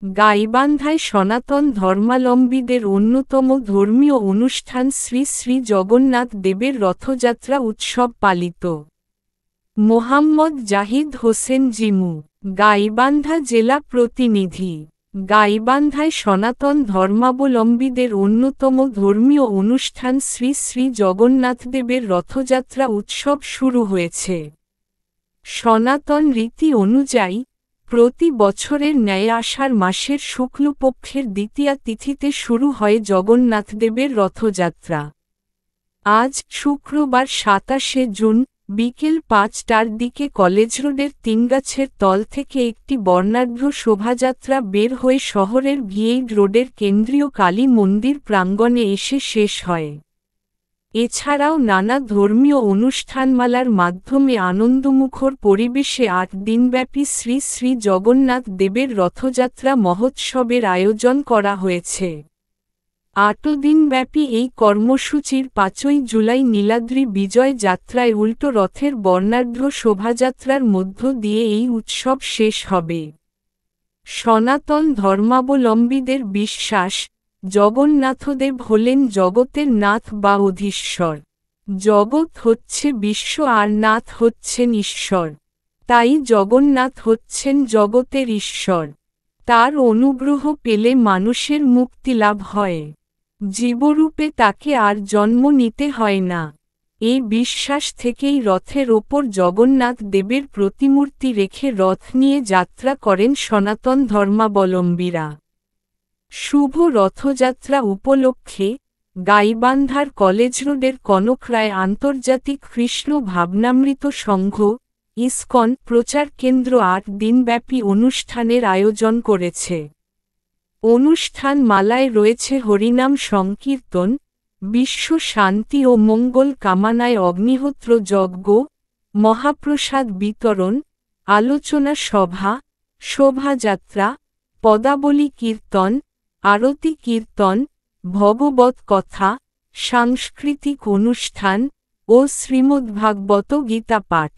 গাইবান্ধায় সনাতন ধর্মাবলম্বীদের অন্যতম ধর্মীয় অনুষ্ঠান শ্রী শ্রী জগন্নাথ দেবের রথযাত্রা উৎসব পালিত। মোহাম্মদ জাহিদ হোসেন জিমু, গাইবান্ধা জেলা প্রতিনিধি। গাইবান্ধায় সনাতন ধর্মাবলম্বীদের অন্যতম ধর্মীয় অনুষ্ঠান শ্রী শ্রী জগন্নাথদেবের রথযাত্রা উৎসব শুরু হয়েছে। সনাতন রীতি অনুযায়ী প্রতি বছরের ন্যায় আষাঢ় মাসের শুক্লপক্ষের দ্বিতীয়া তিথিতে শুরু হয় জগন্নাথদেবের রথযাত্রা। আজ শুক্রবার ২৭শে জুন বিকেল ৫টার দিকে কলেজ রোডের তিনগাছের তল থেকে একটি বর্ণাঢ্য শোভাযাত্রা বের হয়ে শহরের ভিএইড রোডের কেন্দ্রীয় কালী মন্দির প্রাঙ্গণে এসে শেষ হয়। এছাড়াও নানা ধর্মীয় অনুষ্ঠানমালার মাধ্যমে আনন্দমুখর পরিবেশে ৮ দিনব্যাপী শ্রী শ্রী জগন্নাথ দেবের রথযাত্রা মহোৎসবের আয়োজন করা হয়েছে। ৮ দিনব্যাপী এই কর্মসূচির ৫ই জুলাই নীলাদ্রি বিজয় যাত্রায় উল্টো রথের বর্ণাঢ্য শোভাযাত্রার মধ্য দিয়ে এই উৎসব শেষ হবে। সনাতন ধর্মাবলম্বীদের বিশ্বাস, জগন্নাথদেব হলেন জগতের নাথ বা অধীশ্বর। জগৎ হচ্ছে বিশ্ব আর নাথ হচ্ছেন ঈশ্বর। তাই জগন্নাথ হচ্ছেন জগতের ঈশ্বর। তার অনুগ্রহ পেলে মানুষের মুক্তিলাভ হয়। জীবরূপে তাকে আর জন্ম নিতে হয় না। এই বিশ্বাস থেকেই রথের ওপর জগন্নাথ দেবের প্রতিমূর্তি রেখে রথ নিয়ে যাত্রা করেন সনাতন ধর্মাবলম্বীরা। শুভ রথযাত্রা উপলক্ষে গাইবান্ধার কলেজ রোডের কনকরায় আন্তর্জাতিক কৃষ্ণ ভাবনামৃত সংঘ ইসকন প্রচার কেন্দ্র ৮ দিনব্যাপী অনুষ্ঠানের আয়োজন করেছে। অনুষ্ঠান মালায় রয়েছে হরিনাম সংকীর্তন, বিশ্ব শান্তি ও মঙ্গল কামনায় অগ্নিহোত্র যজ্ঞ, মহাপ্রসাদ বিতরণ, আলোচনা সভা, শোভাযাত্রা, পদাবলী কীর্তন, আরতি কীর্তন, ভগবত কথা, সাংস্কৃতিক অনুষ্ঠান ও শ্রীমদ্ভাগবত গীতা পাঠ।